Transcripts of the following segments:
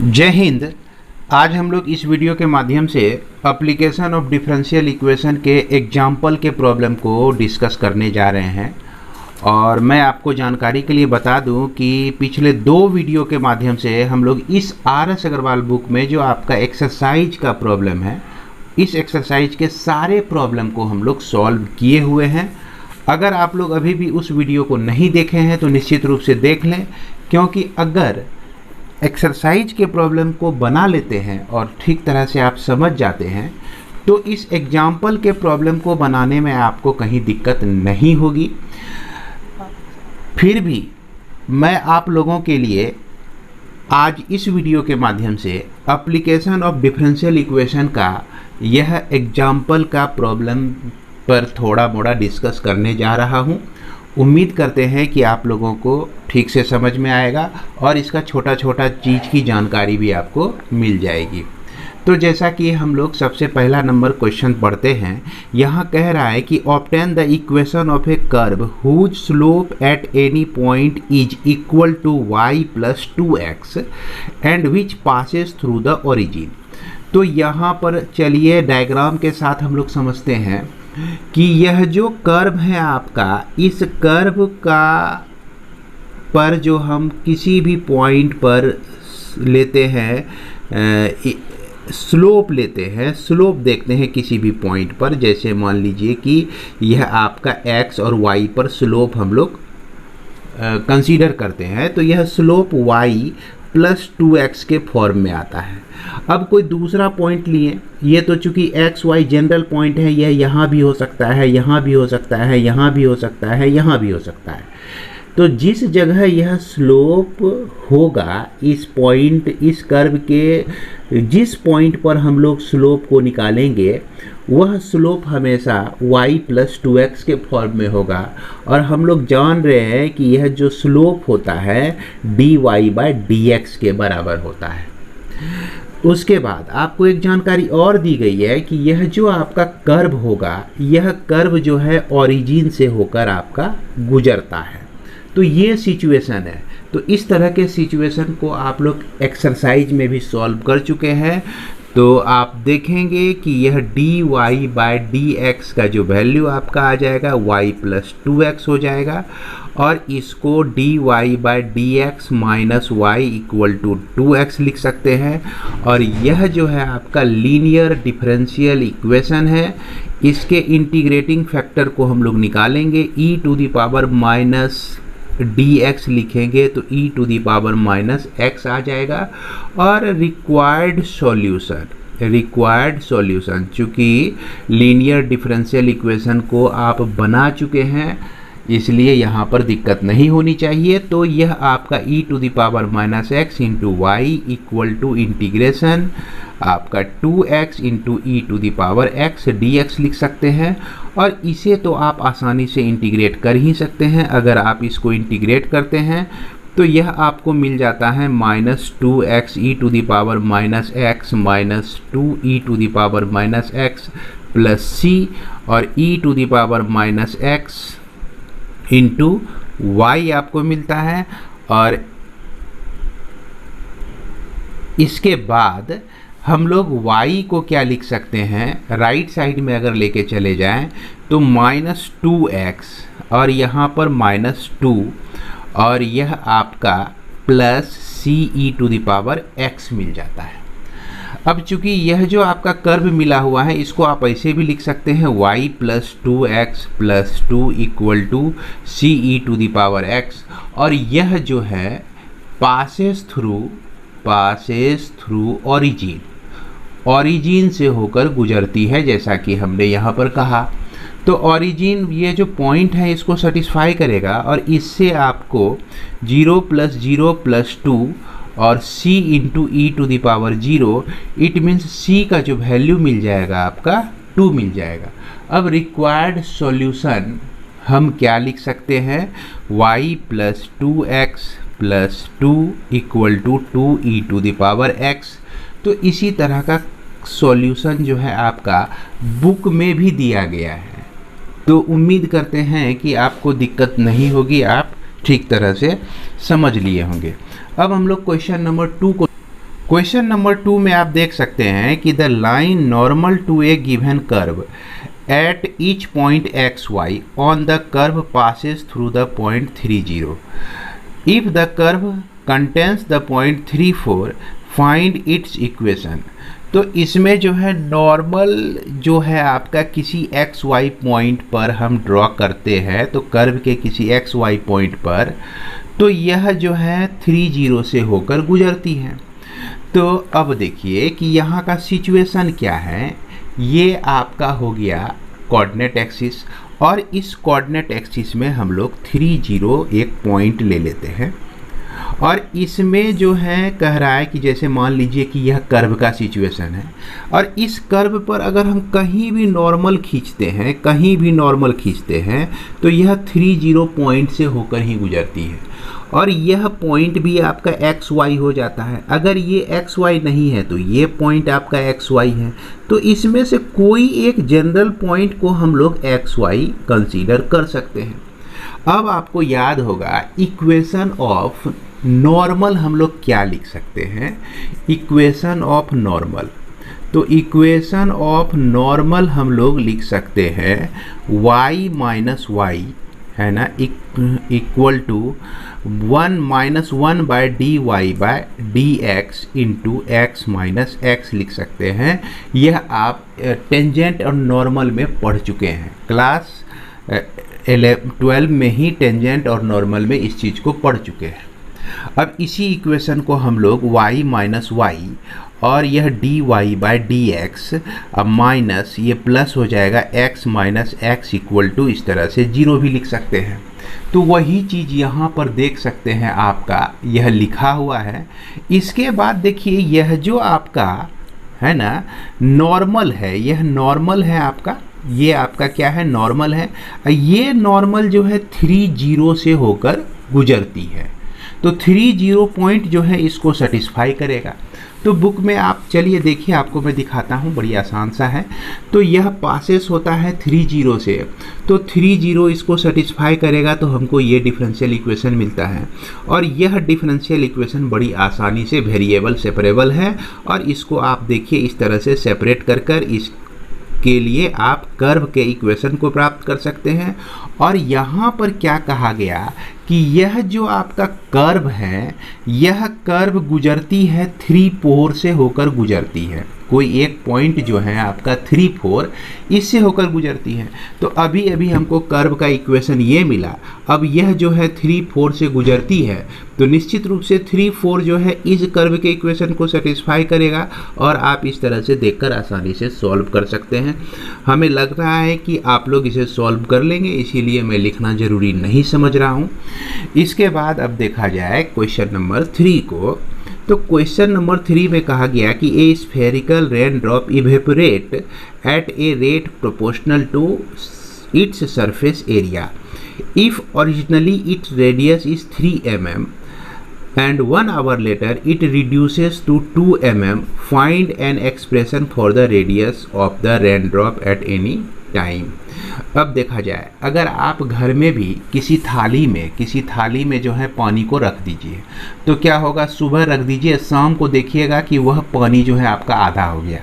जय हिंद। आज हम लोग इस वीडियो के माध्यम से एप्लीकेशन ऑफ डिफरेंशियल इक्वेशन के एग्जाम्पल के प्रॉब्लम को डिस्कस करने जा रहे हैं। और मैं आपको जानकारी के लिए बता दूं कि पिछले 2 वीडियो के माध्यम से हम लोग इस RS अग्रवाल बुक में जो आपका एक्सरसाइज का प्रॉब्लम है, इस एक्सरसाइज के सारे प्रॉब्लम को हम लोग सॉल्व किए हुए हैं। अगर आप लोग अभी भी उस वीडियो को नहीं देखे हैं तो निश्चित रूप से देख लें, क्योंकि अगर एक्सरसाइज के प्रॉब्लम को बना लेते हैं और ठीक तरह से आप समझ जाते हैं तो इस एग्जाम्पल के प्रॉब्लम को बनाने में आपको कहीं दिक्कत नहीं होगी। फिर भी मैं आप लोगों के लिए आज इस वीडियो के माध्यम से एप्लीकेशन ऑफ डिफरेंशियल इक्वेशन का यह एग्जाम्पल का प्रॉब्लम पर थोड़ा मोड़ा डिस्कस करने जा रहा हूँ। उम्मीद करते हैं कि आप लोगों को ठीक से समझ में आएगा और इसका छोटा छोटा चीज़ की जानकारी भी आपको मिल जाएगी। तो जैसा कि हम लोग सबसे पहला नंबर क्वेश्चन पढ़ते हैं, यहाँ कह रहा है कि obtain the equation of a curve whose slope at any point is equal to y plus 2x and which passes through the origin. तो यहाँ पर चलिए डायग्राम के साथ हम लोग समझते हैं कि यह जो कर्व है आपका, इस कर्व का पर जो हम किसी भी पॉइंट पर लेते हैं, स्लोप लेते हैं, स्लोप देखते हैं किसी भी पॉइंट पर। जैसे मान लीजिए कि यह आपका x और y पर स्लोप हम लोग कंसीडर करते हैं, तो यह स्लोप y प्लस 2x के फॉर्म में आता है। अब कोई दूसरा पॉइंट लिए, ये तो चूंकि x y जनरल पॉइंट है, यह यहाँ भी हो सकता है, यहाँ भी हो सकता है, यहाँ भी हो सकता है, यहाँ भी हो सकता है। तो जिस जगह यह स्लोप होगा, इस पॉइंट, इस कर्व के जिस पॉइंट पर हम लोग स्लोप को निकालेंगे वह स्लोप हमेशा y प्लस 2x के फॉर्म में होगा। और हम लोग जान रहे हैं कि यह जो स्लोप होता है dy बाय dx के बराबर होता है। उसके बाद आपको एक जानकारी और दी गई है कि यह जो आपका कर्व होगा, यह कर्व जो है ओरिजिन से होकर आपका गुजरता है। तो ये सिचुएशन है। तो इस तरह के सिचुएशन को आप लोग एक्सरसाइज में भी सॉल्व कर चुके हैं। तो आप देखेंगे कि यह dy बाय dx का जो वैल्यू आपका आ जाएगा y प्लस 2x हो जाएगा, और इसको dy by dx minus y equal to 2x लिख सकते हैं। और यह जो है आपका लीनियर डिफरेंशियल इक्वेशन है। इसके इंटीग्रेटिंग फैक्टर को हम लोग निकालेंगे, e to the power minus dx लिखेंगे तो e to the power minus x आ जाएगा। और रिक्वायर्ड सॉल्यूशन, चूँकि लीनियर डिफरेंशियल इक्वेशन को आप बना चुके हैं इसलिए यहाँ पर दिक्कत नहीं होनी चाहिए। तो यह आपका e to the power minus x into y equal to integration आपका 2x into e to the power x dx लिख सकते हैं। और इसे तो आप आसानी से इंटीग्रेट कर ही सकते हैं। अगर आप इसको इंटीग्रेट करते हैं तो यह आपको मिल जाता है minus 2x e to the power minus x minus 2 e to the power minus x plus c और e to the power minus x into y आपको मिलता है। और इसके बाद हम लोग y को क्या लिख सकते हैं, राइट साइड में अगर लेके चले जाएं तो माइनस 2x और यहाँ पर माइनस 2 और यह आपका plus c e to the power x मिल जाता है। अब चूंकि यह जो आपका कर्व मिला हुआ है इसको आप ऐसे भी लिख सकते हैं y plus 2x plus 2 equal to c e to the power x। और यह जो है पासेस थ्रू ओरिजिन से होकर गुजरती है, जैसा कि हमने यहाँ पर कहा। तो ओरिजिन ये जो पॉइंट है इसको सेटिस्फाई करेगा और इससे आपको 0 प्लस 2 और c into e to the power 0, it means c का जो वैल्यू मिल जाएगा आपका 2 मिल जाएगा। अब रिक्वायर्ड सॉल्यूशन हम क्या लिख सकते हैं, y plus 2x plus 2 equal to 2 e to the power x। तो इसी तरह का सॉल्यूशन जो है आपका बुक में भी दिया गया है। तो उम्मीद करते हैं कि आपको दिक्कत नहीं होगी, आप ठीक तरह से समझ लिए होंगे। अब हम लोग क्वेश्चन नंबर 2 को क्वेश्चन नंबर 2 में आप देख सकते हैं कि the line normal to a given curve at each point x y on the curve passes through the point 30. If the curve contains the point 34 find its equation. तो इसमें जो है नॉर्मल जो है आपका किसी एक्स वाई पॉइंट पर हम ड्रॉ करते हैं, तो कर्व के किसी एक्स वाई पॉइंट पर, तो यह जो है 30 से होकर गुजरती है. तो अब देखिए कि यहाँ का सिचुएशन क्या है. ये आपका हो गया कोऑर्डिनेट एक्सिस, और इस कोऑर्डिनेट एक्सिस में हम लोग 30 एक पॉइंट ले लेते हैं, और इसमें जो है कह रहा है कि जैसे मान लीजिए कि यह कर्व का सिचुएशन है, और इस कर्व पर अगर हम कहीं भी नॉर्मल खींचते हैं, तो यह 30 पॉइंट से होकर ही गुजरती है, और यह पॉइंट भी आपका एक्स वाई हो जाता है. अगर ये एक्स वाई नहीं है तो ये पॉइंट आपका एक्स वाई है. तो इसमें से कोई एक जनरल पॉइंट को हम लोग एक्स वाई कंसीडर कर सकते हैं. अब आपको याद होगा इक्वेशन ऑफ नॉर्मल हम लोग क्या लिख सकते हैं. इक्वेशन ऑफ नॉर्मल, तो इक्वेशन ऑफ नॉर्मल हम लोग लिख सकते हैं y माइनस वाई, है ना, equal to 1-1/dy/dx into x minus x लिख सकते हैं. यह आप टेंजेंट और नॉर्मल में पढ़ चुके हैं. क्लास 12 में ही टेंजेंट और नॉर्मल में इस चीज़ को पढ़ चुके हैं. अब इसी इक्वेशन को हम लोग y माइनस वाई और यह dy/dx अब माइनस ये प्लस हो जाएगा x minus x equal to इस तरह से 0 भी लिख सकते हैं. तो वही चीज़ यहाँ पर देख सकते हैं आपका यह लिखा हुआ है. इसके बाद देखिए यह जो आपका है ना नॉर्मल है, यह नॉर्मल है आपका, ये आपका क्या है नॉर्मल है. ये नॉर्मल जो है 30 से होकर गुजरती है, तो 30 पॉइंट जो है इसको सेटिस्फाई करेगा. तो बुक में आप चलिए देखिए, आपको मैं दिखाता हूँ, बड़ी आसान सा है. तो यह पासेस होता है 30 से, तो 30 इसको सेटिस्फाई करेगा, तो हमको ये डिफरेंशियल इक्वेशन मिलता है. और यह डिफरेंशियल इक्वेशन बड़ी आसानी से वेरिएबल सेपरेबल है, और इसको आप देखिए इस तरह से सेपरेट कर इसके लिए आप कर्व के इक्वेशन को प्राप्त कर सकते हैं. और यहाँ पर क्या कहा गया कि यह जो आपका कर्व है, यह कर्व गुजरती है 3-4 से होकर गुजरती है. कोई एक पॉइंट जो है आपका 3-4 इससे होकर गुजरती है. तो अभी अभी हमको कर्व का इक्वेशन ये मिला. अब यह जो है 3-4 से गुजरती है, तो निश्चित रूप से 3-4 जो है इस कर्व के इक्वेशन को सेटिस्फाई करेगा, और आप इस तरह से देखकर आसानी से सॉल्व कर सकते हैं. हमें लग रहा है कि आप लोग इसे सॉल्व कर लेंगे, इसीलिए मैं लिखना ज़रूरी नहीं समझ रहा हूँ. इसके बाद अब देखा जाए क्वेश्चन नंबर 3 को. तो क्वेश्चन नंबर 3 में कहा गया कि a spherical rain drop evaporates at a rate proportional to its surface area if originally its radius is 3 mm and 1 hour later it reduces to 2 mm. Find an expression for the radius of the raindrop at any time. अब देखा जाए, अगर आप घर में भी किसी थाली में जो है पानी को रख दीजिए, तो क्या होगा, सुबह रख दीजिए, शाम को देखिएगा कि वह पानी जो है आपका आधा हो गया.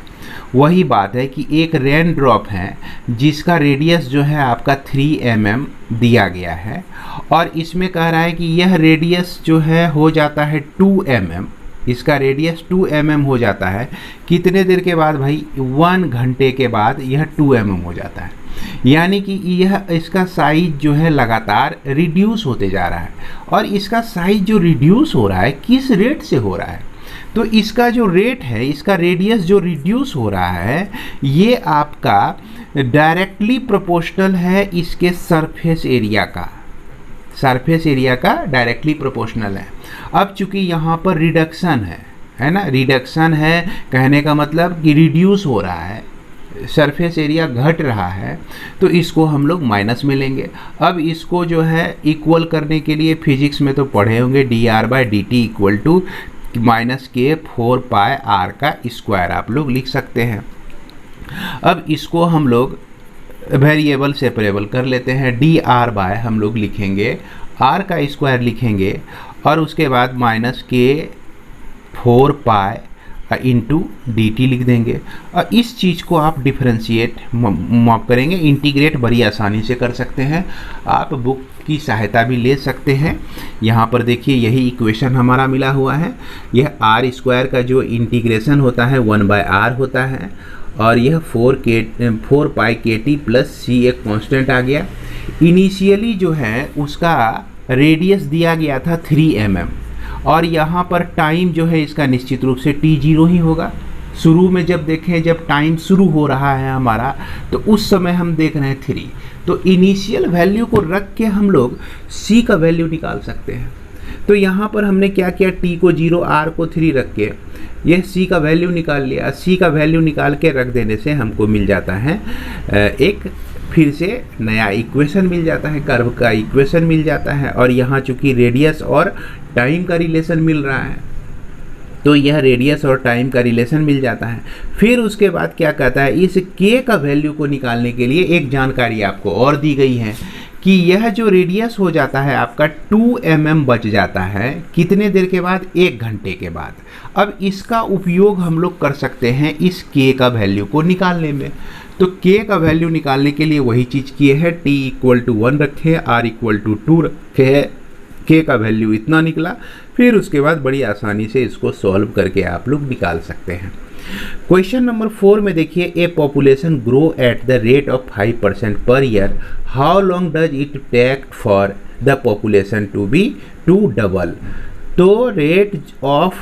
वही बात है कि एक रेन ड्रॉप है जिसका रेडियस जो है आपका 3 mm दिया गया है, और इसमें कह रहा है कि यह रेडियस जो है हो जाता है 2 mm. इसका रेडियस 2 mm हो जाता है. कितने देर के बाद भाई, 1 घंटे के बाद यह 2 mm हो जाता है. यानी कि यह इसका साइज जो है लगातार रिड्यूस होते जा रहा है. और इसका साइज जो रिड्यूस हो रहा है किस रेट से हो रहा है, तो इसका जो रेट है, इसका रेडियस जो रिड्यूस हो रहा है, ये आपका डायरेक्टली प्रोपोर्शनल है इसके सरफेस एरिया का डायरेक्टली प्रोपोर्शनल है. अब चूंकि यहाँ पर रिडक्शन है ना, रिडक्शन है कहने का मतलब कि रिड्यूस हो रहा है, सरफेस एरिया घट रहा है, तो इसको हम लोग माइनस में लेंगे. अब इसको जो है इक्वल करने के लिए फिजिक्स में तो पढ़े होंगे, dr/dt इक्वल टू -k4πr का स्क्वायर आप लोग लिख सकते हैं. अब इसको हम लोग वेरिएबल सेपरेबल कर लेते हैं. dr/ हम लोग लिखेंगे, r का स्क्वायर लिखेंगे, और उसके बाद -k4π इंटू dt लिख देंगे और इस चीज़ को आप डिफरेंशिएट माप करेंगे, इंटीग्रेट बड़ी आसानी से कर सकते हैं। आप बुक की सहायता भी ले सकते हैं। यहाँ पर देखिए यही इक्वेशन हमारा मिला हुआ है। यह आर स्क्वायर का जो इंटीग्रेशन होता है 1/r होता है और यह 4 पाई के टी प्लस सी एक कांस्टेंट आ गया। इनिशियली जो है उसका रेडियस दिया गया था 3 mm और यहाँ पर टाइम जो है इसका निश्चित रूप से t0 ही होगा। शुरू में जब देखें, जब टाइम शुरू हो रहा है हमारा, तो उस समय हम देख रहे हैं 3, तो इनिशियल वैल्यू को रख के हम लोग c का वैल्यू निकाल सकते हैं। तो यहाँ पर हमने क्या किया, t को 0, r को 3 रख के यह c का वैल्यू निकाल लिया। c का वैल्यू निकाल के रख देने से हमको मिल जाता है एक फिर से नया इक्वेशन मिल जाता है, कर्व का इक्वेशन मिल जाता है। और यहाँ चूंकि रेडियस और टाइम का रिलेशन मिल रहा है तो यह रेडियस और टाइम का रिलेशन मिल जाता है। फिर उसके बाद क्या कहता है, इस k का वैल्यू को निकालने के लिए एक जानकारी आपको और दी गई है कि यह जो रेडियस हो जाता है आपका 2 mm बच जाता है कितने देर के बाद, 1 घंटे के बाद। अब इसका उपयोग हम लोग कर सकते हैं इस k का वैल्यू को निकालने में। तो k का वैल्यू निकालने के लिए वही चीज़ किए है, t = 1 रखे, r = 2 रखे है, k का वैल्यू इतना निकला। फिर उसके बाद बड़ी आसानी से इसको सॉल्व करके आप लोग निकाल सकते हैं। क्वेश्चन नंबर 4 में देखिए, a population grow at the rate of 5% per year, how long does it take for the population to double. तो rate of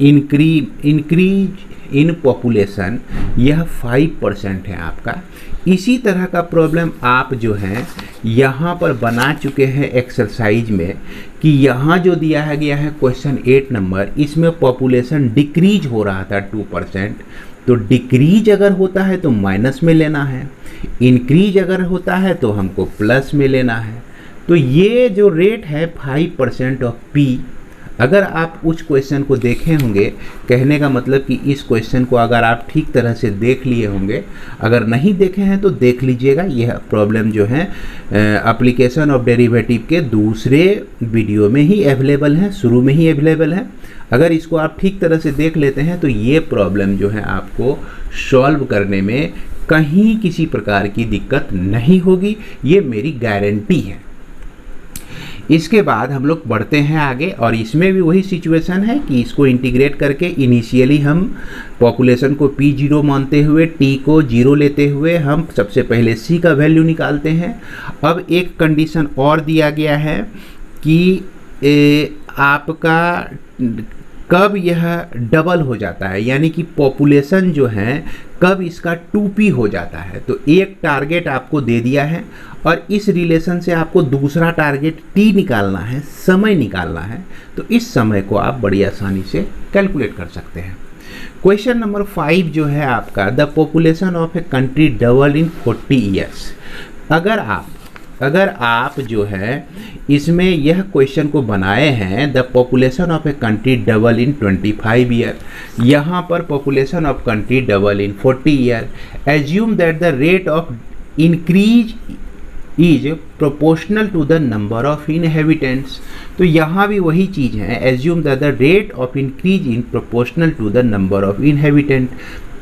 increase in population यह 5% है आपका। इसी तरह का प्रॉब्लम आप जो है यहाँ पर बना चुके हैं एक्सरसाइज में कि यहाँ जो दिया गया है क्वेश्चन 8 नंबर, इसमें पॉपुलेशन डिक्रीज हो रहा था 2%। तो डिक्रीज अगर होता है तो माइनस में लेना है, इंक्रीज अगर होता है तो हमको प्लस में लेना है। तो ये जो रेट है 5% ऑफ पी, अगर आप उस क्वेश्चन को देखे होंगे, कहने का मतलब कि इस क्वेश्चन को अगर आप ठीक तरह से देख लिए होंगे, अगर नहीं देखे हैं तो देख लीजिएगा। यह प्रॉब्लम जो है एप्लीकेशन ऑफ डेरिवेटिव के दूसरे वीडियो में ही अवेलेबल है, शुरू में ही अवेलेबल है। अगर इसको आप ठीक तरह से देख लेते हैं तो ये प्रॉब्लम जो है आपको सॉल्व करने में कहीं किसी प्रकार की दिक्कत नहीं होगी, ये मेरी गारंटी है। इसके बाद हम लोग बढ़ते हैं आगे और इसमें भी वही सिचुएशन है कि इसको इंटीग्रेट करके इनिशियली हम पॉपुलेशन को P0 मानते हुए t को 0 लेते हुए हम सबसे पहले c का वैल्यू निकालते हैं। अब एक कंडीशन और दिया गया है कि आपका कब यह डबल हो जाता है, यानी कि पॉपुलेशन जो है कब इसका 2p हो जाता है। तो एक टारगेट आपको दे दिया है और इस रिलेशन से आपको दूसरा टारगेट t निकालना है, समय निकालना है। तो इस समय को आप बड़ी आसानी से कैलकुलेट कर सकते हैं। क्वेश्चन नंबर 5 जो है आपका, the population of a country double in 40 years. अगर आप जो है इसमें यह क्वेश्चन को बनाए हैं, the population of a country double in 25 year, यहाँ पर population of country double in 40 year, assume that the rate of increase is proportional to the number of inhabitants. तो यहाँ भी वही चीज़ है, assume that the rate of increase in proportional to the number of inhabitant,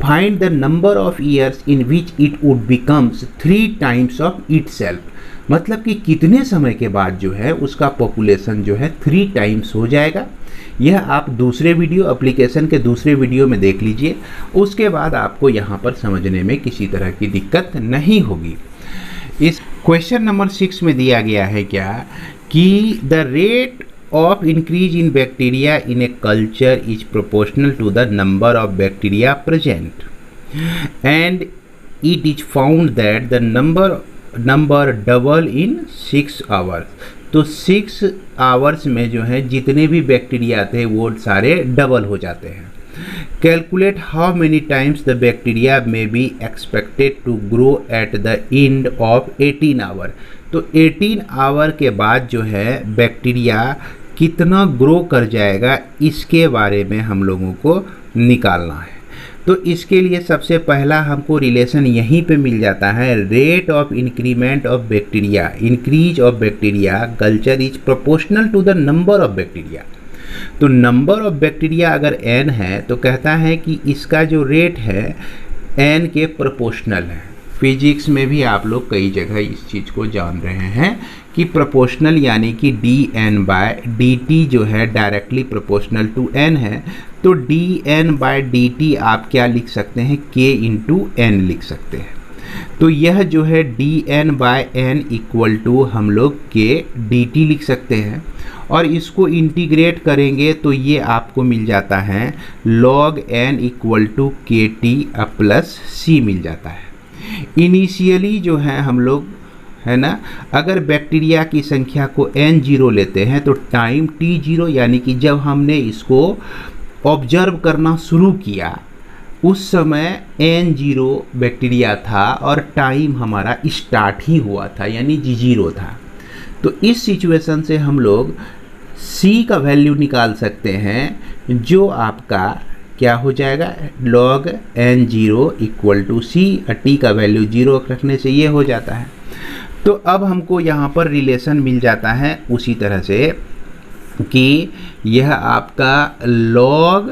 find the number of years in which it would becomes 3 times of itself. मतलब कि कितने समय के बाद जो है उसका पॉपुलेशन जो है 3 times हो जाएगा। यह आप दूसरे वीडियो, एप्लीकेशन के दूसरे वीडियो में देख लीजिए, उसके बाद आपको यहाँ पर समझने में किसी तरह की दिक्कत नहीं होगी। इस क्वेश्चन नंबर 6 में दिया गया है क्या कि the rate of increase in bacteria in a culture is proportional to the number of bacteria present, and it is found that the number double in 6 hours। तो 6 hours में जो है जितने भी बैक्टीरिया थे वो सारे डबल हो जाते हैं। Calculate how many times the bacteria may be expected to grow at the end of 18 hour. तो 18 आवर के बाद जो है बैक्टीरिया कितना ग्रो कर जाएगा, इसके बारे में हम लोगों को निकालना है। तो इसके लिए सबसे पहला हमको रिलेशन यहीं पे मिल जाता है, rate of increment of bacteria, increase of bacteria culture is proportional to the number of bacteria. तो नंबर ऑफ बैक्टीरिया अगर n है तो कहता है कि इसका जो रेट है n के प्रोपोर्शनल है। फिजिक्स में भी आप लोग कई जगह इस चीज़ को जान रहे हैं कि प्रोपोर्शनल यानी कि dn/dt जो है डायरेक्टली प्रोपोर्शनल टू n है, तो dn/dt आप क्या लिख सकते हैं, k इंटू n लिख सकते हैं। तो यह जो है dn/n इक्वल टू हम लोग k dt लिख सकते हैं, और इसको इंटीग्रेट करेंगे तो ये आपको मिल जाता है log n इक्वल टू के टी प्लस c मिल जाता है। इनिशियली जो है हम लोग है ना, अगर बैक्टीरिया की संख्या को n0 लेते हैं तो टाइम t0 यानी कि जब हमने इसको ऑब्जर्व करना शुरू किया उस समय n0 बैक्टीरिया था और टाइम हमारा स्टार्ट ही हुआ था यानी g0 था। तो इस सिचुएशन से हम लोग c का वैल्यू निकाल सकते हैं जो आपका क्या हो जाएगा, log n0 equal to c, t का वैल्यू 0 रखने से ये हो जाता है। तो अब हमको यहाँ पर रिलेशन मिल जाता है उसी तरह से कि यह आपका log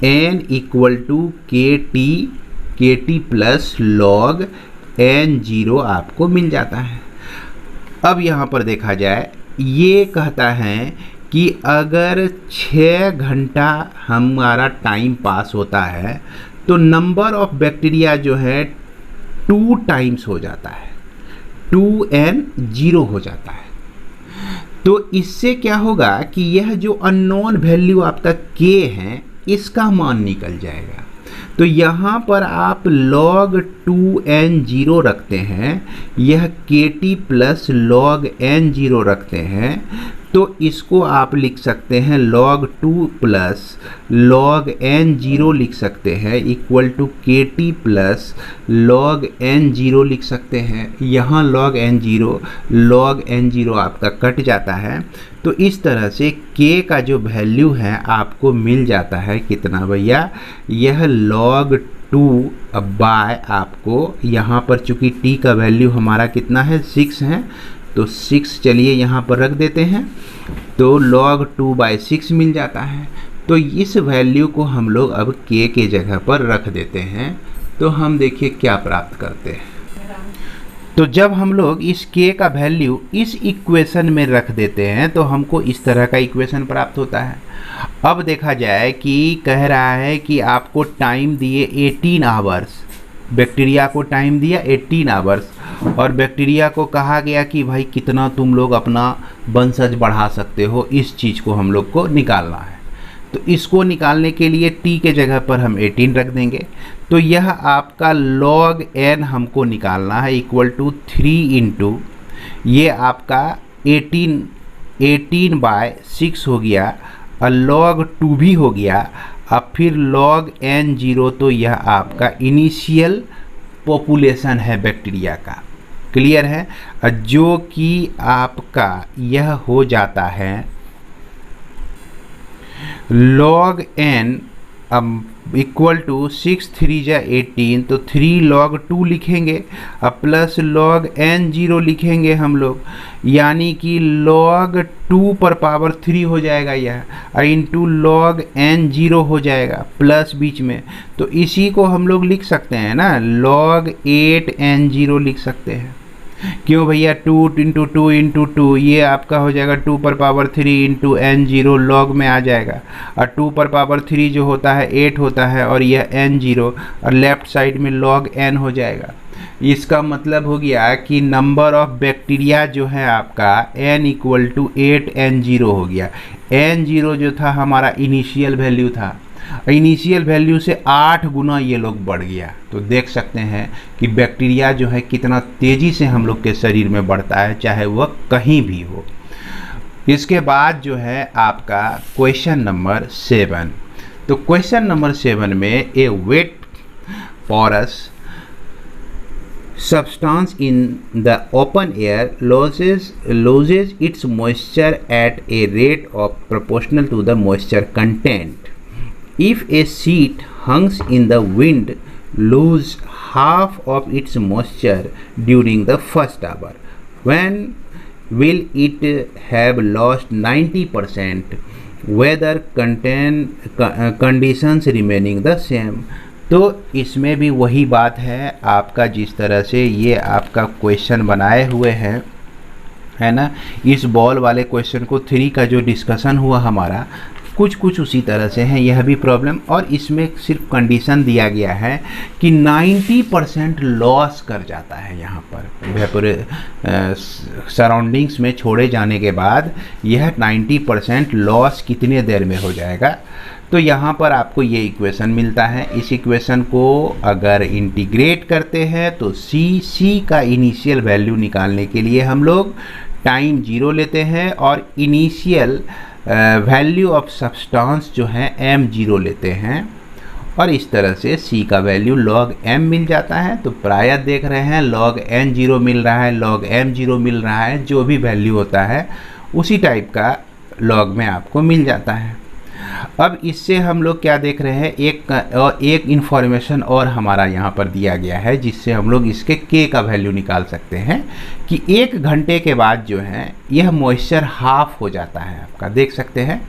n इक्वल टू के टी प्लस log n0 आपको मिल जाता है। अब यहाँ पर देखा जाए, ये कहता है कि अगर 6 घंटा हमारा टाइम पास होता है तो नंबर ऑफ बैक्टीरिया जो है 2 टाइम्स हो जाता है, 2n 0 हो जाता है। तो इससे क्या होगा कि यह जो अननोन वैल्यू आपका k है इसका मान निकल जाएगा। तो यहाँ पर आप log 2n0 रखते हैं, यह kt प्लस log n0 रखते हैं, तो इसको आप लिख सकते हैं log 2 प्लस log n0 लिख सकते हैं equal to kt plus log n0 लिख सकते हैं। यहाँ log n0 आपका कट जाता है। तो इस तरह से k का जो वैल्यू है आपको मिल जाता है कितना भैया, यह log 2 बाय आपको यहाँ पर चूँकि t का वैल्यू हमारा कितना है 6 है, तो 6 चलिए यहाँ पर रख देते हैं, तो log 2/6 मिल जाता है। तो इस वैल्यू को हम लोग अब k के जगह पर रख देते हैं, तो हम देखिए क्या प्राप्त करते हैं। तो जब हम लोग इस k का वैल्यू इस इक्वेशन में रख देते हैं तो हमको इस तरह का इक्वेशन प्राप्त होता है। अब देखा जाए कि कह रहा है कि आपको टाइम दिए 18 आवर्स, बैक्टीरिया को टाइम दिया 18 आवर्स, और बैक्टीरिया को कहा गया कि भाई कितना तुम लोग अपना वंशज बढ़ा सकते हो, इस चीज़ को हम लोग को निकालना है। तो इसको निकालने के लिए t के जगह पर हम 18 रख देंगे। तो यह आपका log n हमको निकालना है इक्वल टू 3 इंटू ये आपका 18/6 हो गया, और log 2 भी हो गया, अब फिर log n0, तो यह आपका इनिशियल पॉपुलेशन है बैक्टीरिया का, क्लियर है, जो कि आपका यह हो जाता है log n इक्वल टू 6 3 जा 18, तो 3 log 2 लिखेंगे अब प्लस log n0 लिखेंगे हम लोग, यानी कि log 2 पर पावर 3 हो जाएगा यह, और इंटू log n0 हो जाएगा प्लस बीच में। तो इसी को हम लोग लिख सकते हैं ना, log 8 n0 लिख सकते हैं। क्यों भैया, 2 इंटू 2 इंटू 2, ये आपका हो जाएगा 2 पर पावर 3 इंटू n0 log में आ जाएगा, और 2 पर पावर 3 जो होता है 8 होता है, और यह n0 और लेफ्ट साइड में log n हो जाएगा। इसका मतलब हो गया कि नंबर ऑफ बैक्टीरिया जो है आपका n इक्वल टू 8 n0 हो गया। n0 जो था हमारा इनिशियल वैल्यू था, इनिशियल वैल्यू से 8 गुना ये लोग बढ़ गया। तो देख सकते हैं कि बैक्टीरिया जो है कितना तेज़ी से हम लोग के शरीर में बढ़ता है, चाहे वह कहीं भी हो। इसके बाद जो है आपका क्वेश्चन नंबर 7। तो क्वेश्चन नंबर 7 में ए wait porous substance in the open air loses its moisture at a rate of proportional to the moisture content. If a sheet hangs in the wind lose half of its moisture during the first hour, when will it have lost 90%? Weather conditions remaining the same. तो इसमें भी वही बात है आपका, जिस तरह से ये आपका क्वेश्चन बनाए हुए हैं, है ना, इस बॉल वाले क्वेश्चन को 3 का जो डिस्कशन हुआ हमारा, कुछ उसी तरह से है यह भी प्रॉब्लम। और इसमें सिर्फ कंडीशन दिया गया है कि 90% लॉस कर जाता है यहाँ पर सराउंडिंग्स में छोड़े जाने के बाद यह 90% लॉस कितने देर में हो जाएगा। तो यहाँ पर आपको ये इक्वेशन मिलता है। इस इक्वेशन को अगर इंटीग्रेट करते हैं तो सी का इनिशियल वैल्यू निकालने के लिए हम लोग टाइम 0 लेते हैं और इनिशियल वैल्यू ऑफ सब्सटेंस जो है m0 लेते हैं, और इस तरह से c का वैल्यू log m मिल जाता है। तो प्रायः देख रहे हैं log n0 मिल रहा है, log m0 मिल रहा है, जो भी वैल्यू होता है उसी टाइप का log में आपको मिल जाता है। अब इससे हम लोग क्या देख रहे हैं, एक इन्फॉर्मेशन और हमारा यहाँ पर दिया गया है जिससे हम लोग इसके k का वैल्यू निकाल सकते हैं कि 1 घंटे के बाद जो है यह मॉइस्चर हाफ हो जाता है आपका। देख सकते हैं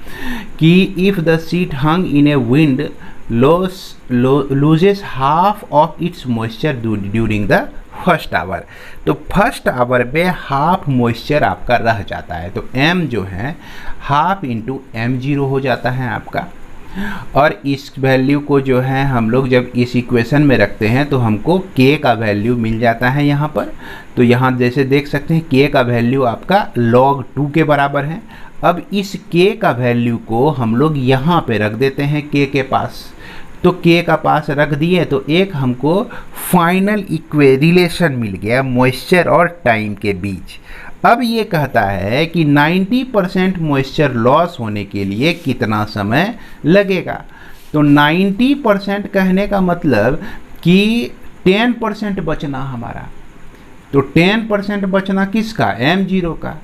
कि if the sheet hung in a wind loses half of its moisture during the first hour. तो फर्स्ट आवर में हाफ मॉइस्चर आपका रह जाता है, तो m जो है हाफ इंटू m0 हो जाता है आपका। और इस वैल्यू को जो है हम लोग जब इस इक्वेशन में रखते हैं तो हमको k का वैल्यू मिल जाता है यहाँ पर। तो यहाँ जैसे देख सकते हैं k का वैल्यू आपका log 2 के बराबर है। अब इस k का वैल्यू को हम लोग यहाँ पे रख देते हैं k के पास। तो k का पास रख दिए तो एक हमको फाइनल रिलेशन मिल गया मॉइस्चर और टाइम के बीच। अब ये कहता है कि 90% मॉइस्चर लॉस होने के लिए कितना समय लगेगा। तो 90% कहने का मतलब कि 10% बचना हमारा। तो 10% बचना किसका, m0 का।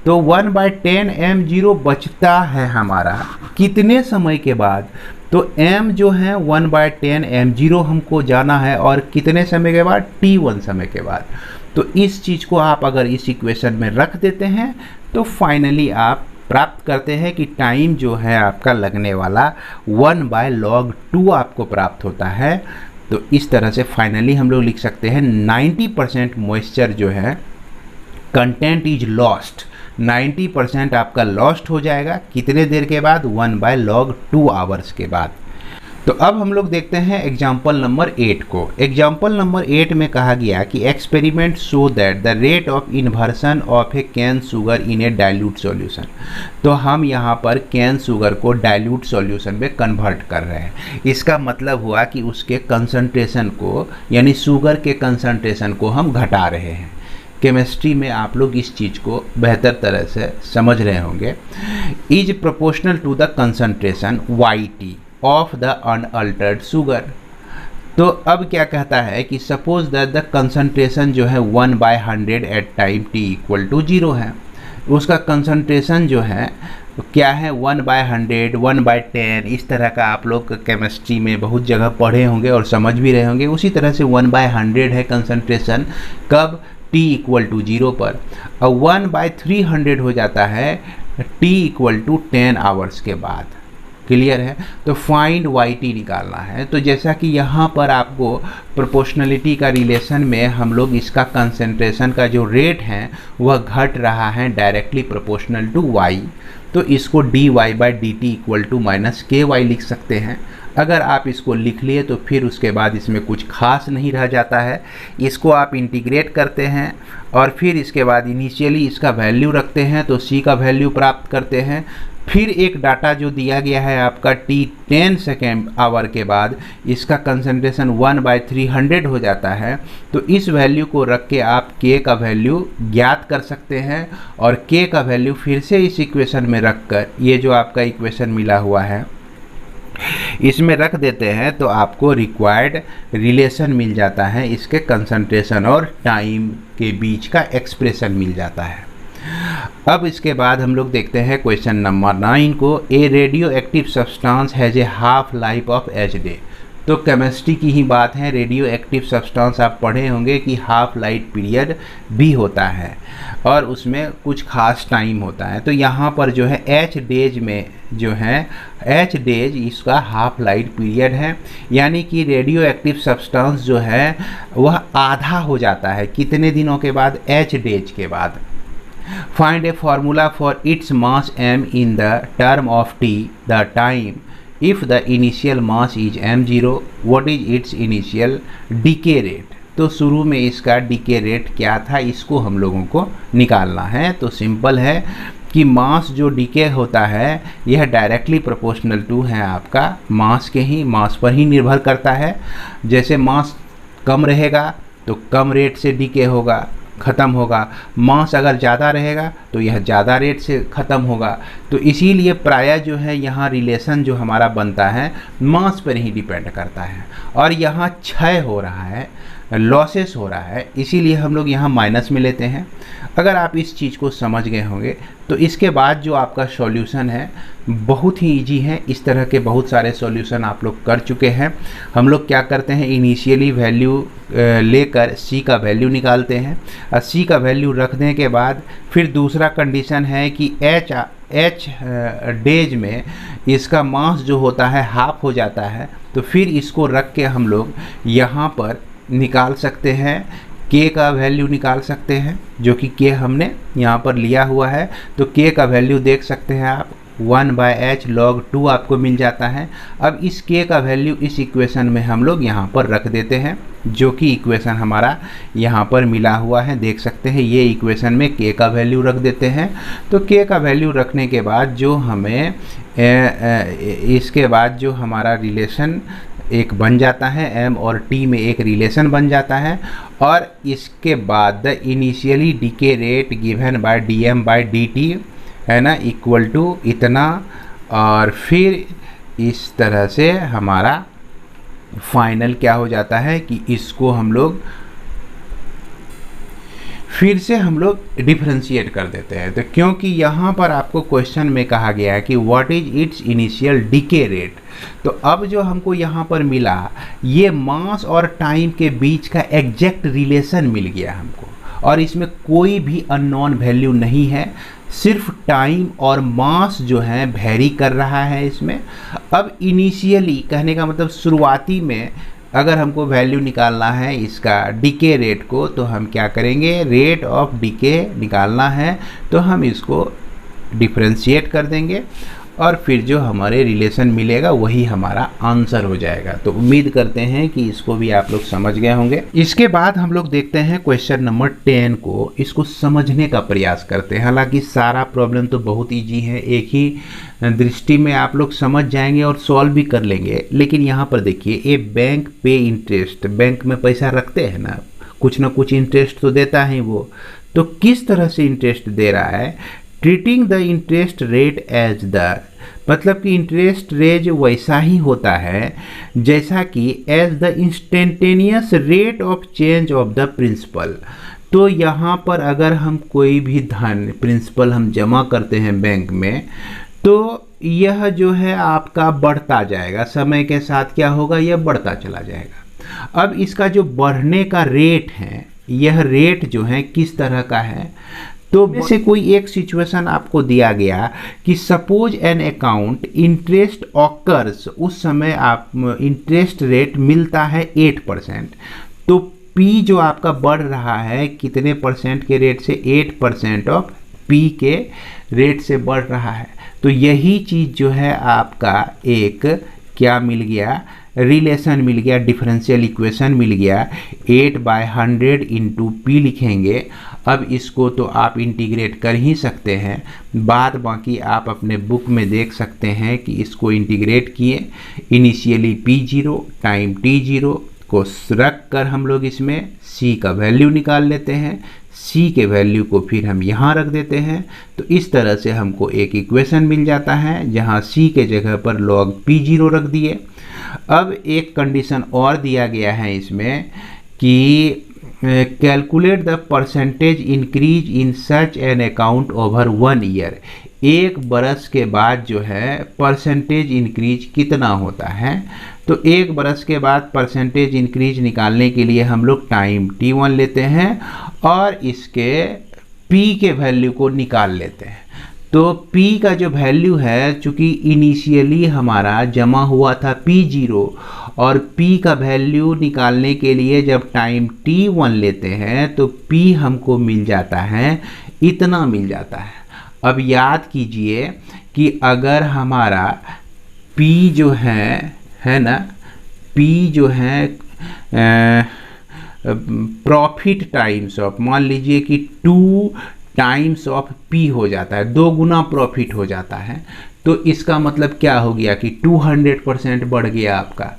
तो 1/10 m0 बचता है हमारा कितने समय के बाद। तो m जो है 1/10 m0 हमको जाना है और कितने समय के बाद, t1 समय के बाद। तो इस चीज़ को आप अगर इस इक्वेशन में रख देते हैं तो फाइनली आप प्राप्त करते हैं कि टाइम जो है आपका लगने वाला 1/log 2 आपको प्राप्त होता है। तो इस तरह से फाइनली हम लोग लिख सकते हैं 90% मॉइस्चर जो है कंटेंट इज लॉस्ट, 90% आपका लॉस्ट हो जाएगा कितने देर के बाद, 1/log 2 आवर्स के बाद। तो अब हम लोग देखते हैं एग्जाम्पल नंबर 8 को। एग्जाम्पल नंबर 8 में कहा गया कि experiment show that the rate of inversion of A cane sugar in A dilute solution. तो हम यहाँ पर कैन शुगर को डाइल्यूट सॉल्यूशन में कन्वर्ट कर रहे हैं। इसका मतलब हुआ कि उसके कंसंट्रेशन को, यानी शुगर के कंसंट्रेशन को हम घटा रहे हैं। केमिस्ट्री में आप लोग इस चीज़ को बेहतर तरह से समझ रहे होंगे। Is proportional to the concentration YT of the unaltered sugar. तो अब क्या कहता है कि सपोज दैट द कंसंट्रेशन जो है 1/100 एट टाइम t = 0 है। उसका कंसंट्रेशन जो है क्या है, 1/100, 1/10, इस तरह का आप लोग केमिस्ट्री में बहुत जगह पढ़े होंगे और समझ भी रहे होंगे। उसी तरह से 1/100 है कंसंट्रेशन, कब, t = 0 पर। और 1/300 हो जाता है t = 10 आवर्स के बाद। क्लियर है। तो फाइंड YT निकालना है। तो जैसा कि यहाँ पर आपको प्रोपोर्शनलिटी का रिलेशन में हम लोग इसका कंसंट्रेशन का जो रेट है वह घट रहा है डायरेक्टली प्रोपोर्शनल टू y। तो इसको dy/dt = -ky लिख सकते हैं। अगर आप इसको लिख लिए तो फिर उसके बाद इसमें कुछ खास नहीं रह जाता है। इसको आप इंटीग्रेट करते हैं और फिर इसके बाद इनिशियली इसका वैल्यू रखते हैं तो c का वैल्यू प्राप्त करते हैं। फिर एक डाटा जो दिया गया है आपका t10 सेकेंड आवर के बाद इसका कंसंट्रेशन 1/300 हो जाता है। तो इस वैल्यू को रख के आप k का वैल्यू ज्ञात कर सकते हैं और k का वैल्यू फिर से इस इक्वेशन में रख कर, ये जो आपका इक्वेशन मिला हुआ है इसमें रख देते हैं तो आपको रिक्वायर्ड रिलेशन मिल जाता है, इसके कंसंट्रेशन और टाइम के बीच का एक्सप्रेशन मिल जाता है। अब इसके बाद हम लोग देखते हैं क्वेश्चन नंबर 9 को। A radioactive substance has a half life of h day. तो केमिस्ट्री की ही बात है, रेडियो एक्टिव सब्सटेंस आप पढ़े होंगे कि हाफ लाइफ पीरियड भी होता है और उसमें कुछ खास टाइम होता है। तो यहाँ पर जो है एच डेज में जो है एच डेज इसका हाफ लाइफ पीरियड है, यानी कि रेडियो एक्टिव सब्सटेंस जो है वह आधा हो जाता है कितने दिनों के बाद, एच डेज के बाद। Find a formula for its mass m in the term of t, the time if the initial mass is m0, what is its initial decay rate। तो शुरू में इसका डीके रेट क्या था, इसको हम लोगों को निकालना है। तो सिंपल है कि मास जो डीके होता है यह डायरेक्टली प्रोपोर्शनल टू है आपका मास के ही, मास पर ही निर्भर करता है। जैसे मास कम रहेगा तो कम रेट से डीके होगा, ख़त्म होगा, मास अगर ज़्यादा रहेगा तो यह ज़्यादा रेट से ख़त्म होगा। तो इसीलिए प्रायः जो है यहाँ रिलेशन जो हमारा बनता है मास पर ही डिपेंड करता है। और यहाँ क्षय हो रहा है, लॉसेस हो रहा है, इसीलिए हम लोग यहाँ माइनस में लेते हैं। अगर आप इस चीज़ को समझ गए होंगे तो इसके बाद जो आपका सॉल्यूशन है बहुत ही इजी है। इस तरह के बहुत सारे सॉल्यूशन आप लोग कर चुके हैं। हम लोग क्या करते हैं, इनिशियली वैल्यू लेकर सी का वैल्यू निकालते हैं और सी का वैल्यू रखने के बाद फिर दूसरा कंडीशन है कि एच डेज में इसका मास जो होता है हाफ हो जाता है। तो फिर इसको रख के हम लोग यहाँ पर निकाल सकते हैं, के का वैल्यू निकाल सकते हैं, जो कि के हमने यहाँ पर लिया हुआ है। तो के का वैल्यू देख सकते हैं आप 1/h log 2 आपको मिल जाता है। अब इस के का वैल्यू इस इक्वेशन में हम लोग यहाँ पर रख देते हैं, जो कि इक्वेशन हमारा यहाँ पर मिला हुआ है, देख सकते हैं। ये इक्वेशन में के का वैल्यू रख देते हैं। तो के का वैल्यू रखने के बाद जो हमें इसके बाद जो हमारा रिलेशन एक बन जाता है, एम और टी में एक रिलेशन बन जाता है। और इसके बाद the initially decay rate given by dm by dt है ना, इक्वल टू इतना। और फिर इस तरह से हमारा फाइनल क्या हो जाता है कि इसको हम लोग फिर से हम लोग डिफरेंशिएट कर देते हैं। तो क्योंकि यहाँ पर आपको क्वेश्चन में कहा गया है कि what is its initial decay rate, तो अब जो हमको यहाँ पर मिला ये मास और टाइम के बीच का एग्जैक्ट रिलेशन मिल गया हमको, और इसमें कोई भी अननोन वैल्यू नहीं है, सिर्फ टाइम और मास जो है वेरी कर रहा है इसमें। अब इनिशियली कहने का मतलब शुरुआती में अगर हमको वैल्यू निकालना है इसका डीके रेट को, तो हम क्या करेंगे, रेट ऑफ डीके निकालना है तो हम इसको डिफरेंशिएट कर देंगे और फिर जो हमारे रिलेशन मिलेगा वही हमारा आंसर हो जाएगा। तो उम्मीद करते हैं कि इसको भी आप लोग समझ गए होंगे। इसके बाद हम लोग देखते हैं क्वेश्चन नंबर 10 को, इसको समझने का प्रयास करते हैं। हालांकि सारा प्रॉब्लम तो बहुत ईजी है, एक ही दृष्टि में आप लोग समझ जाएंगे और सॉल्व भी कर लेंगे। लेकिन यहाँ पर देखिए, ए बैंक पे इंटरेस्ट, बैंक में पैसा रखते हैं ना, कुछ ना कुछ इंटरेस्ट तो देता है वो। तो किस तरह से इंटरेस्ट दे रहा है, treating the interest rate as the, मतलब कि इंटरेस्ट रेट वैसा ही होता है जैसा कि as the instantaneous rate of change of the principal. तो यहाँ पर अगर हम कोई भी धन प्रिंसिपल हम जमा करते हैं बैंक में, तो यह जो है आपका बढ़ता जाएगा, समय के साथ क्या होगा, यह बढ़ता चला जाएगा। अब इसका जो बढ़ने का रेट है, यह रेट जो है किस तरह का है, तो जैसे कोई एक सिचुएशन आपको दिया गया कि suppose an account interest occurs, उस समय आप इंटरेस्ट रेट मिलता है 8%, तो पी जो आपका बढ़ रहा है कितने परसेंट के रेट से, 8% ऑफ पी के रेट से बढ़ रहा है। तो यही चीज़ जो है आपका एक क्या मिल गया, रिलेशन मिल गया, डिफरेंशियल इक्वेशन मिल गया। 8/100 इंटू पी लिखेंगे। अब इसको तो आप इंटीग्रेट कर ही सकते हैं, बाद बाकी आप अपने बुक में देख सकते हैं कि इसको इंटीग्रेट किए। इनिशियली P0 टाइम T0 को रख कर हम लोग इसमें C का वैल्यू निकाल लेते हैं, C के वैल्यू को फिर हम यहाँ रख देते हैं। तो इस तरह से हमको एक इक्वेशन मिल जाता है जहाँ C के जगह पर log P0 रख दिए। अब एक कंडीशन और दिया गया है इसमें कि calculate the percentage increase in such an account over 1 year. एक बरस के बाद जो है परसेंटेज इंक्रीज कितना होता है। तो एक बरस के बाद परसेंटेज इंक्रीज निकालने के लिए हम लोग टाइम t1 लेते हैं और इसके p के वैल्यू को निकाल लेते हैं। तो p का जो वैल्यू है, चूँकि इनिशियली हमारा जमा हुआ था p0 और p का वैल्यू निकालने के लिए जब टाइम t1 लेते हैं तो p हमको मिल जाता है, इतना मिल जाता है। अब याद कीजिए कि अगर हमारा p जो है ना, p जो है प्रॉफिट टाइम्स ऑफ, मान लीजिए कि 2 टाइम्स ऑफ p हो जाता है, 2 गुना प्रॉफिट हो जाता है, तो इसका मतलब क्या हो गया कि 200% बढ़ गया आपका।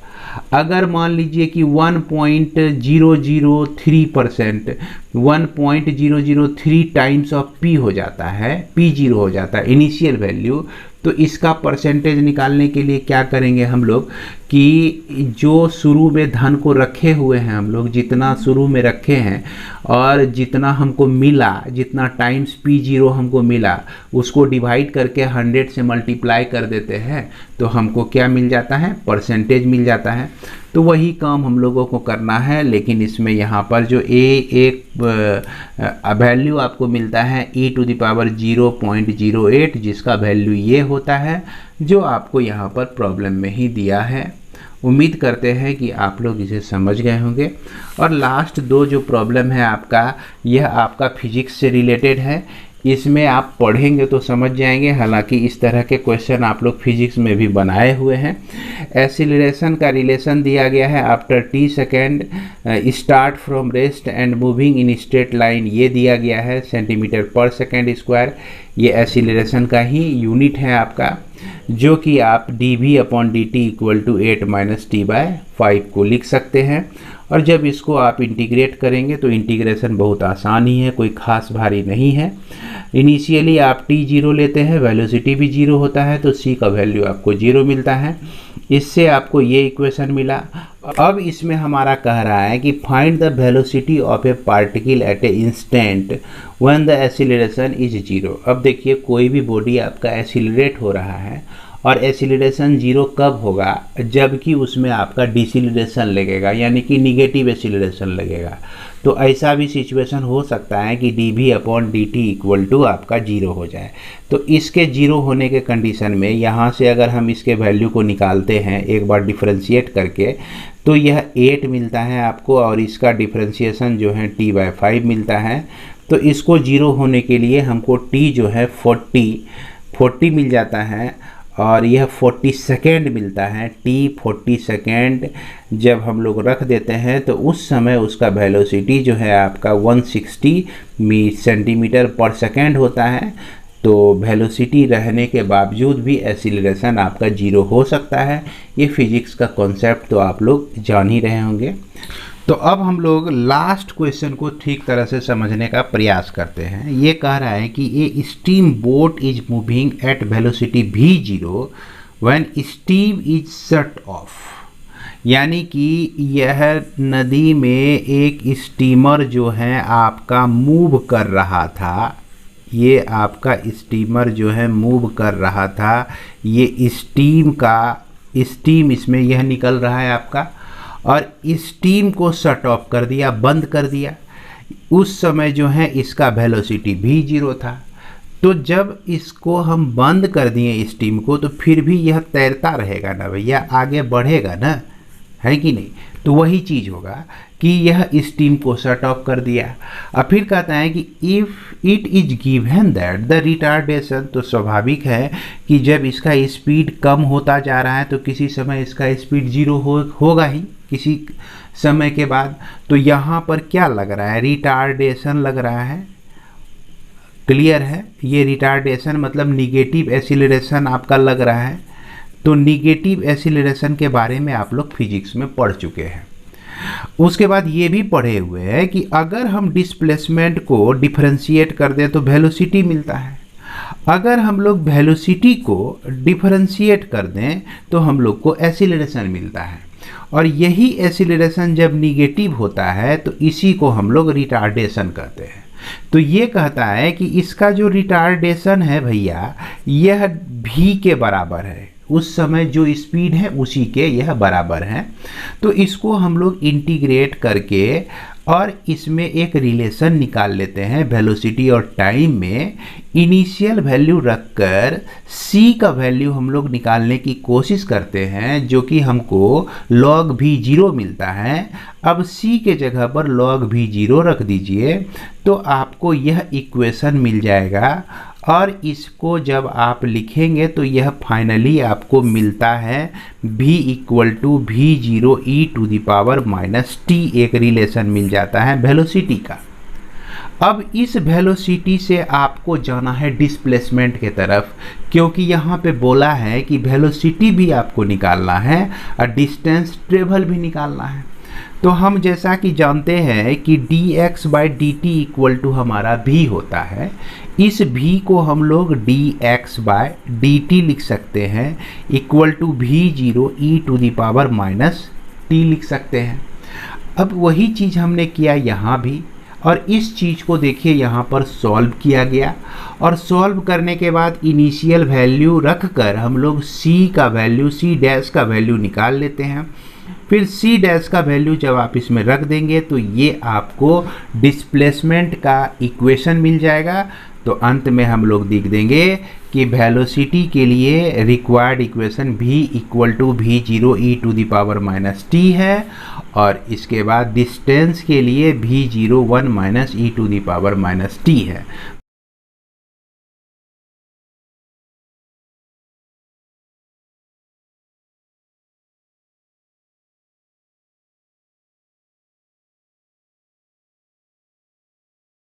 अगर मान लीजिए कि 1.003%, 1.003 टाइम्स ऑफ p हो जाता है, p0 हो जाता है इनिशियल वैल्यू, तो इसका परसेंटेज निकालने के लिए क्या करेंगे हम लोग कि जो शुरू में धन को रखे हुए हैं हम लोग, जितना शुरू में रखे हैं और जितना हमको मिला, जितना टाइम्स p0 हमको मिला, उसको डिवाइड करके 100 से मल्टीप्लाई कर देते हैं, तो हमको क्या मिल जाता है, परसेंटेज मिल जाता है। तो वही काम हम लोगों को करना है, लेकिन इसमें यहाँ पर जो एक वैल्यू आपको मिलता है e⁻0.08, जिसका वैल्यू ये होता है जो आपको यहाँ पर प्रॉब्लम में ही दिया है। उम्मीद करते हैं कि आप लोग इसे समझ गए होंगे। और लास्ट 2 जो प्रॉब्लम है आपका, यह आपका फिजिक्स से रिलेटेड है, इसमें आप पढ़ेंगे तो समझ जाएंगे। हालांकि इस तरह के क्वेश्चन आप लोग फिजिक्स में भी बनाए हुए हैं। एक्सीलरेशन का रिलेशन दिया गया है, after t second start from rest and moving in straight line, ये दिया गया है सेंटीमीटर पर सेकेंड स्क्वायर। ये एक्सीलरेशन का ही यूनिट है आपका, जो कि आप dv/dt = 8 - t/5 को लिख सकते हैं। और जब इसको आप इंटीग्रेट करेंगे तो इंटीग्रेशन बहुत आसान ही है, कोई खास भारी नहीं है। इनिशियली आप t0 लेते हैं, वेलोसिटी भी 0 होता है, तो c का वैल्यू आपको 0 मिलता है। इससे आपको ये इक्वेशन मिला। अब इसमें हमारा कह रहा है कि find the velocity of A particle at A instant when the acceleration is 0। अब देखिए, कोई भी बॉडी आपका एक्सीलरेट हो रहा है और एक्सीलरेशन 0 कब होगा, जबकि उसमें आपका डिसिलरेशन लगेगा, यानी कि निगेटिव एक्सीलरेशन लगेगा। तो ऐसा भी सिचुएशन हो सकता है कि dv/dt = आपका 0 हो जाए। तो इसके 0 होने के कंडीशन में यहाँ से अगर हम इसके वैल्यू को निकालते हैं एक बार डिफरेंशिएट करके, तो यह 8 मिलता है आपको, और इसका डिफरेंशिएशन जो है t/5 मिलता है। तो इसको 0 होने के लिए हमको t जो है 40 मिल जाता है, और यह 40 सेकेंड मिलता है। t 40 सेकेंड जब हम लोग रख देते हैं तो उस समय उसका वेलोसिटी जो है आपका 160 सेंटीमीटर पर सेकेंड होता है। तो वेलोसिटी रहने के बावजूद भी एक्सीलरेशन आपका 0 हो सकता है। ये फिजिक्स का कॉन्सेप्ट तो आप लोग जान ही रहे होंगे। तो अब हम लोग लास्ट क्वेश्चन को ठीक तरह से समझने का प्रयास करते हैं। ये कह रहा है कि a steam boat is moving at velocity v0 when steam is shut off, यानी कि यह नदी में एक स्टीमर जो है आपका मूव कर रहा था। ये आपका स्टीमर जो है मूव कर रहा था, ये स्टीम इसमें यह निकल रहा है आपका, और स्टीम को शट ऑफ कर दिया, बंद कर दिया। उस समय जो है इसका वेलोसिटी v0 था। तो जब इसको हम बंद कर दिए स्टीम को, तो फिर भी यह तैरता रहेगा ना भैया, आगे बढ़ेगा ना, है कि नहीं। तो वही चीज़ होगा कि यह स्टीम को शट ऑफ कर दिया। अब फिर कहता है कि if it is given that the retardation, तो स्वाभाविक है कि जब इसका स्पीड कम होता जा रहा है तो किसी समय इसका स्पीड 0 होगा ही किसी समय के बाद। तो यहाँ पर क्या लग रहा है, रिटार्डेशन लग रहा है। क्लियर है, ये रिटार्डेशन मतलब निगेटिव एक्सीलरेशन आपका लग रहा है। तो निगेटिव एक्सीलरेशन के बारे में आप लोग फिजिक्स में पढ़ चुके हैं। उसके बाद ये भी पढ़े हुए हैं कि अगर हम डिस्प्लेसमेंट को डिफरेंशिएट कर दें तो वेलोसिटी मिलता है। अगर हम लोग वेलोसिटी को डिफरेंशिएट कर दें तो हम लोग को एक्सीलरेशन मिलता है, और यही एक्सीलरेशन जब निगेटिव होता है तो इसी को हम लोग रिटार्डेशन कहते हैं। तो ये कहता है कि इसका जो रिटार्डेशन है भैया यह v के बराबर है, उस समय जो स्पीड है उसी के यह बराबर है। तो इसको हम लोग इंटीग्रेट करके और इसमें एक रिलेशन निकाल लेते हैं वेलोसिटी और टाइम में। इनिशियल वैल्यू रखकर c का वैल्यू हम लोग निकालने की कोशिश करते हैं, जो कि हमको log v0 मिलता है। अब c के जगह पर log v0 रख दीजिए तो आपको यह इक्वेशन मिल जाएगा, और इसको जब आप लिखेंगे तो यह फाइनली आपको मिलता है v equal to v0 e to the power minus t, एक रिलेशन मिल जाता है वेलोसिटी का। अब इस वेलोसिटी से आपको जाना है डिस्प्लेसमेंट के तरफ, क्योंकि यहाँ पे बोला है कि वेलोसिटी भी आपको निकालना है और डिस्टेंस ट्रेवल भी निकालना है। तो हम जैसा कि जानते हैं कि dx by D T equal to हमारा v होता है, इस v को हम लोग dx बाय dt लिख सकते हैं equal to v0 e to the power minus t लिख सकते हैं। अब वही चीज़ हमने किया यहाँ भी, और इस चीज़ को देखिए यहाँ पर सॉल्व किया गया, और सॉल्व करने के बाद इनिशियल वैल्यू रख कर हम लोग c का वैल्यू, c डैश का वैल्यू निकाल लेते हैं। फिर c डैश का वैल्यू जब आप इसमें रख देंगे तो ये आपको डिस्प्लेसमेंट का इक्वेशन मिल जाएगा। तो अंत में हम लोग लिख देंगे कि वेलोसिटी के लिए required equation v equal to v0 e to the power minus t है, और इसके बाद डिस्टेंस के लिए v0 1 minus e to the power minus t है।